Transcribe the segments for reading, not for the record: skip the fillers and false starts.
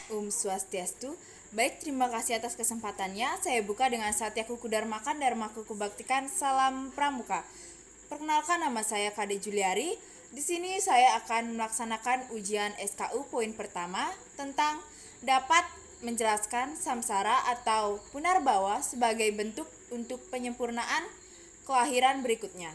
Swastiastu. Baik, terima kasih atas kesempatannya. Saya buka dengan Satyakuku Dharmakan Dharmaku Kubaktikan Salam Pramuka. Perkenalkan, nama saya Kade Juliari. Di sini saya akan melaksanakan ujian SKU poin pertama tentang dapat menjelaskan samsara atau punarbawa sebagai bentuk untuk penyempurnaan kelahiran berikutnya.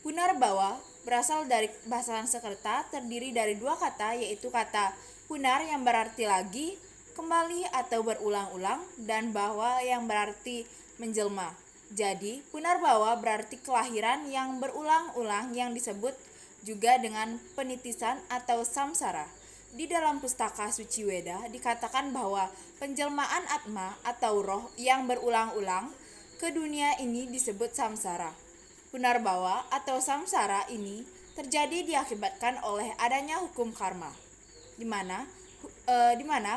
Punarbawa berasal dari bahasa Sanskerta, terdiri dari dua kata, yaitu kata punar yang berarti lagi, kembali atau berulang-ulang, dan bawa yang berarti menjelma. Jadi, punarbawa berarti kelahiran yang berulang-ulang yang disebut juga dengan penitisan atau samsara. Di dalam pustaka suci Weda dikatakan bahwa penjelmaan atma atau roh yang berulang-ulang ke dunia ini disebut samsara. Punarbawa atau samsara ini terjadi diakibatkan oleh adanya hukum karma, di mana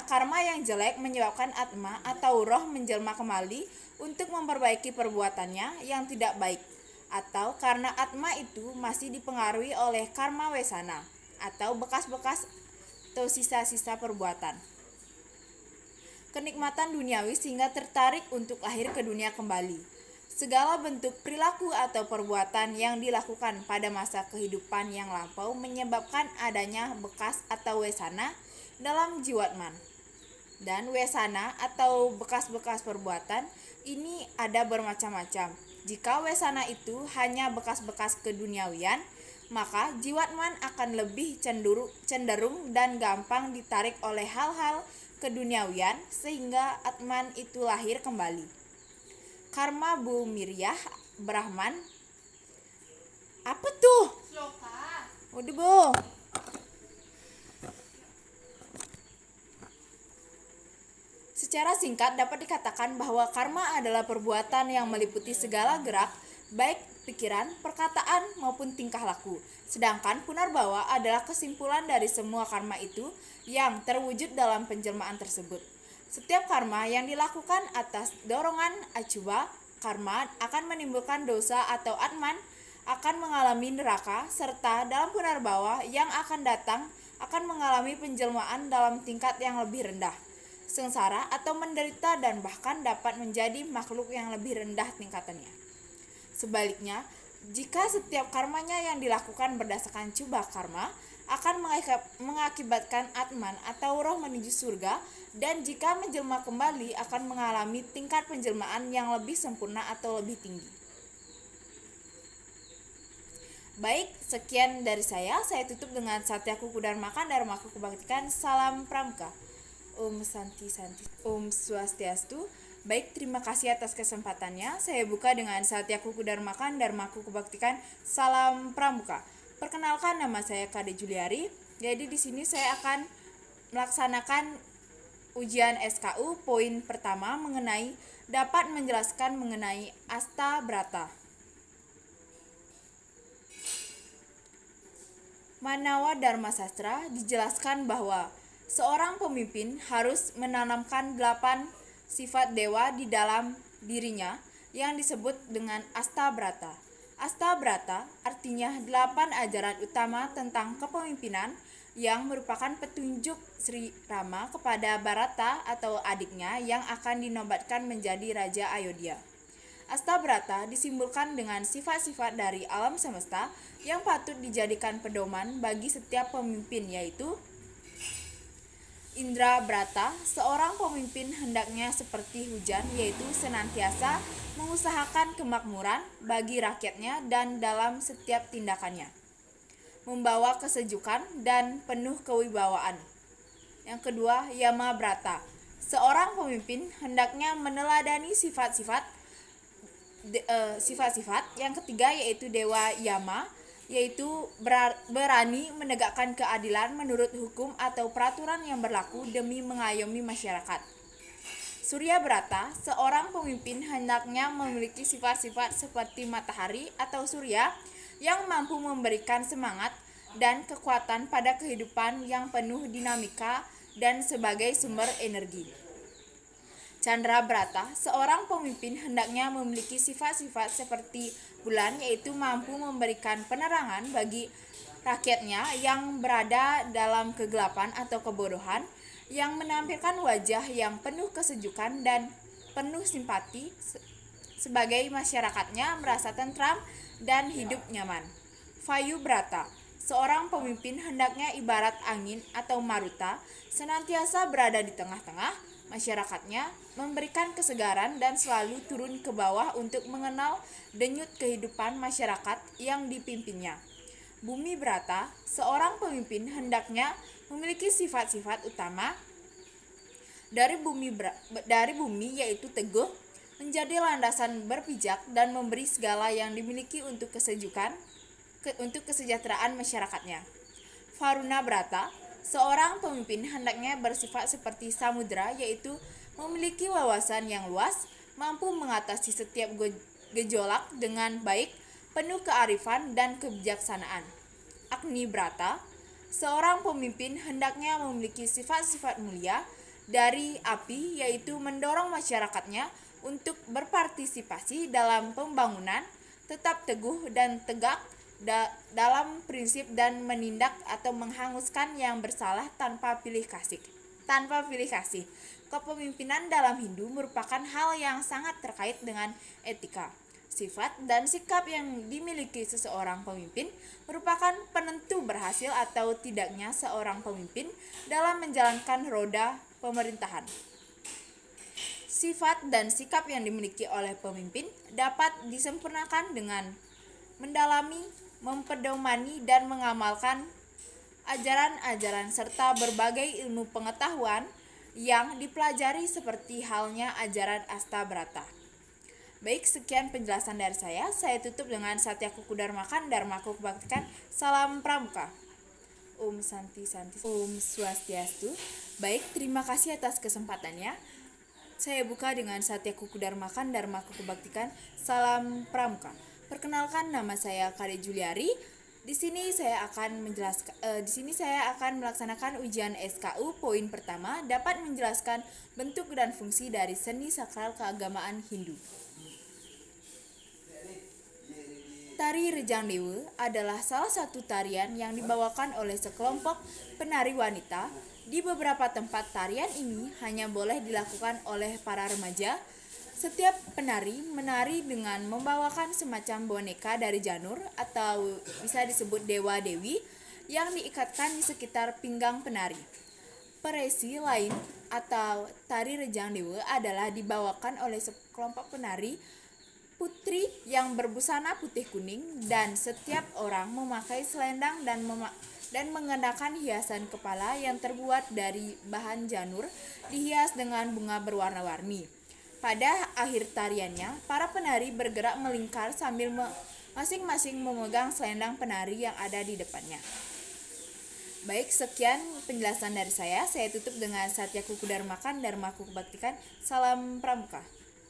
karma yang jelek menyebabkan atma atau roh menjelma kembali untuk memperbaiki perbuatannya yang tidak baik, atau karena atma itu masih dipengaruhi oleh karma wesana atau bekas-bekas atau sisa-sisa perbuatan kenikmatan duniawi sehingga tertarik untuk lahir ke dunia kembali. Segala bentuk perilaku atau perbuatan yang dilakukan pada masa kehidupan yang lampau menyebabkan adanya bekas atau wesana dalam jiwatman. Dan wesana atau bekas-bekas perbuatan ini ada bermacam-macam. Jika wesana itu hanya bekas-bekas keduniawian, maka jiwatman akan lebih cenderung dan gampang ditarik oleh hal-hal keduniawian sehingga atman itu lahir kembali. Karma Bu Miryah Brahman. Apa tuh? Sloka. Udah, Bu. Secara singkat dapat dikatakan bahwa karma adalah perbuatan yang meliputi segala gerak, baik pikiran, perkataan, maupun tingkah laku. Sedangkan punarbawa adalah kesimpulan dari semua karma itu yang terwujud dalam penjelmaan tersebut. Setiap karma yang dilakukan atas dorongan acuba karma akan menimbulkan dosa atau atman akan mengalami neraka, serta dalam punarbawa yang akan datang akan mengalami penjelmaan dalam tingkat yang lebih rendah, sengsara atau menderita, dan bahkan dapat menjadi makhluk yang lebih rendah tingkatannya. Sebaliknya, jika setiap karmanya yang dilakukan berdasarkan cuba karma akan mengakibatkan atman atau roh menuju surga, dan jika menjelma kembali akan mengalami tingkat penjelmaan yang lebih sempurna atau lebih tinggi. Baik, sekian dari saya tutup dengan Satyakuku Dharmakan Dharmaku Kubaktikan Salam Pramuka. Santi Santi. Swastiastu. Baik, terima kasih atas kesempatannya. Saya buka dengan Satyakuku Dharmakan Dharmaku Kubaktikan Salam Pramuka. Perkenalkan, nama saya Kade Juliari. Jadi di sini saya akan melaksanakan ujian SKU poin pertama mengenai dapat menjelaskan mengenai Asta Brata. Manawa Dharma Sastra dijelaskan bahwa seorang pemimpin harus menanamkan 8 sifat dewa di dalam dirinya yang disebut dengan Asta Brata. Asta Brata artinya 8 ajaran utama tentang kepemimpinan yang merupakan petunjuk Sri Rama kepada Bharata atau adiknya yang akan dinobatkan menjadi Raja Ayodhya. Asta Brata disimbolkan dengan sifat-sifat dari alam semesta yang patut dijadikan pedoman bagi setiap pemimpin, yaitu Indra Brata, seorang pemimpin hendaknya seperti hujan, yaitu senantiasa mengusahakan kemakmuran bagi rakyatnya dan dalam setiap tindakannya membawa kesejukan dan penuh kewibawaan. Yang kedua, Yama Brata, seorang pemimpin hendaknya meneladani sifat-sifat. Yang ketiga yaitu Dewa Yama, yaitu berani menegakkan keadilan menurut hukum atau peraturan yang berlaku demi mengayomi masyarakat. Surya Brata, seorang pemimpin hendaknya memiliki sifat-sifat seperti matahari atau surya yang mampu memberikan semangat dan kekuatan pada kehidupan yang penuh dinamika dan sebagai sumber energi. Chandra Brata, seorang pemimpin hendaknya memiliki sifat-sifat seperti bulan, yaitu mampu memberikan penerangan bagi Rakyatnya yang berada dalam kegelapan atau kebodohan, yang menampilkan wajah yang penuh kesejukan dan penuh simpati, sebagai masyarakatnya merasa tentram dan hidup nyaman. Vayu Brata, seorang pemimpin hendaknya ibarat angin atau maruta, senantiasa berada di tengah-tengah masyarakatnya, memberikan kesegaran dan selalu turun ke bawah untuk mengenal denyut kehidupan masyarakat yang dipimpinnya. Bumi Brata, seorang pemimpin hendaknya memiliki sifat-sifat utama dari bumi, yaitu teguh, menjadi landasan berpijak dan memberi segala yang dimiliki untuk kesejahteraan masyarakatnya. Varuna Brata, seorang pemimpin hendaknya bersifat seperti samudera, yaitu memiliki wawasan yang luas, mampu mengatasi setiap gejolak dengan baik, penuh kearifan dan kebijaksanaan. Agni Brata, seorang pemimpin hendaknya memiliki sifat-sifat mulia dari api, yaitu mendorong masyarakatnya untuk berpartisipasi dalam pembangunan, tetap teguh dan tegak dalam prinsip dan menindak atau menghanguskan yang bersalah tanpa pilih kasih. Kepemimpinan dalam Hindu merupakan hal yang sangat terkait dengan etika. Sifat dan sikap yang dimiliki seseorang pemimpin merupakan penentu berhasil atau tidaknya seorang pemimpin dalam menjalankan roda pemerintahan. Sifat dan sikap yang dimiliki oleh pemimpin dapat disempurnakan dengan mendalami, mempedomani, dan mengamalkan ajaran-ajaran serta berbagai ilmu pengetahuan yang dipelajari seperti halnya ajaran Astabrata. Baik, sekian penjelasan dari saya. Saya tutup dengan Satyakuku Dharmakan, Dharmaku Kubaktikan. Salam Pramuka. Om Santi Santi. Om Swastiastu. Baik, terima kasih atas kesempatannya. Saya buka dengan Satyakuku Dharmakan, Dharmaku Kubaktikan. Salam Pramuka. Perkenalkan, nama saya Kade Juliari. Di sini saya akan melaksanakan ujian SKU. Poin pertama, dapat menjelaskan bentuk dan fungsi dari seni sakral keagamaan Hindu. Tari Rejang Dewa adalah salah satu tarian yang dibawakan oleh sekelompok penari wanita. Di beberapa tempat tarian ini hanya boleh dilakukan oleh para remaja. Setiap penari menari dengan membawakan semacam boneka dari janur atau bisa disebut dewa-dewi yang diikatkan di sekitar pinggang penari. Peresi lain atau tari Rejang Dewa adalah dibawakan oleh sekelompok penari putri yang berbusana putih kuning, dan setiap orang memakai selendang dan mengenakan hiasan kepala yang terbuat dari bahan janur dihias dengan bunga berwarna-warni. Pada akhir tariannya, para penari bergerak melingkar sambil masing-masing memegang selendang penari yang ada di depannya. Baik, sekian penjelasan dari saya. Saya tutup dengan Satyakuku Dharmakan, Dharmaku Kubaktikan. Salam Pramuka.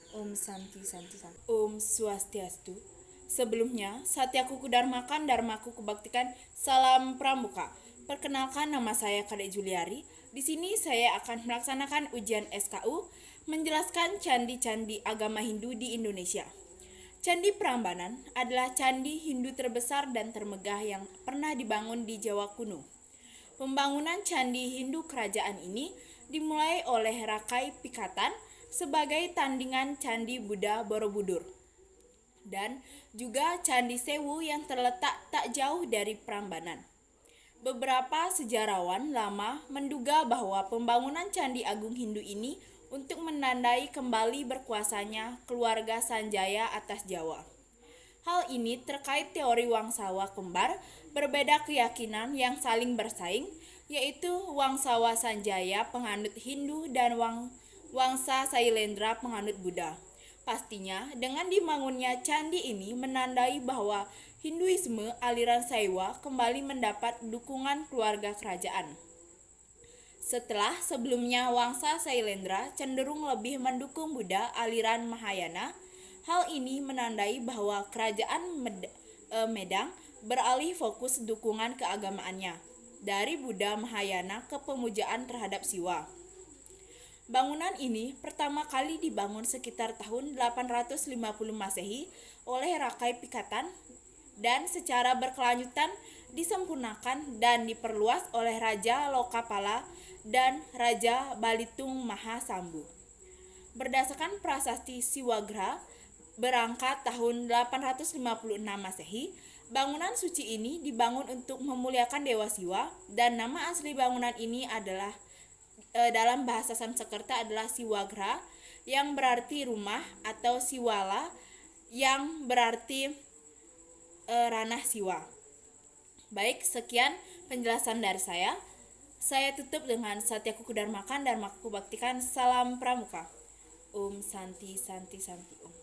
Om Santi Santi Santi. Om Swastiastu. Sebelumnya, Satyakuku Dharmakan, Dharmaku Kubaktikan. Salam Pramuka. Perkenalkan, nama saya Kade Juliari. Di sini saya akan melaksanakan ujian SKU, menjelaskan candi-candi agama Hindu di Indonesia. Candi Prambanan adalah candi Hindu terbesar dan termegah yang pernah dibangun di Jawa kuno. Pembangunan candi Hindu kerajaan ini dimulai oleh Rakai Pikatan sebagai tandingan Candi Buddha Borobudur, dan juga Candi Sewu yang terletak tak jauh dari Prambanan. Beberapa sejarawan lama menduga bahwa pembangunan Candi Agung Hindu ini untuk menandai kembali berkuasanya keluarga Sanjaya atas Jawa. Hal ini terkait teori Wangsawa kembar, berbeda keyakinan yang saling bersaing, yaitu Wangsawa Sanjaya penganut Hindu dan Wangsa Sailendra penganut Buddha. Pastinya dengan dibangunnya candi ini menandai bahwa Hinduisme aliran Saiwa kembali mendapat dukungan keluarga kerajaan. Setelah sebelumnya Wangsa Sailendra cenderung lebih mendukung Buddha aliran Mahayana, hal ini menandai bahwa kerajaan Medang beralih fokus dukungan keagamaannya dari Buddha Mahayana ke pemujaan terhadap Siwa. Bangunan ini pertama kali dibangun sekitar tahun 850 Masehi oleh Rakai Pikatan dan secara berkelanjutan disempurnakan dan diperluas oleh Raja Lokapala dan Raja Balitung Mahasambu. Berdasarkan prasasti Siwagra berangkat tahun 856 Masehi, bangunan suci ini dibangun untuk memuliakan Dewa Siwa dan nama asli bangunan ini adalah dalam bahasa Sanskerta adalah Siwagra yang berarti rumah atau Siwala yang berarti ranah Siwa. Baik, sekian penjelasan dari saya. Saya tutup dengan Satyaku Kudarmakan dan Dharmaku Baktikan. Salam Pramuka. Om Santi Santi Santi Om.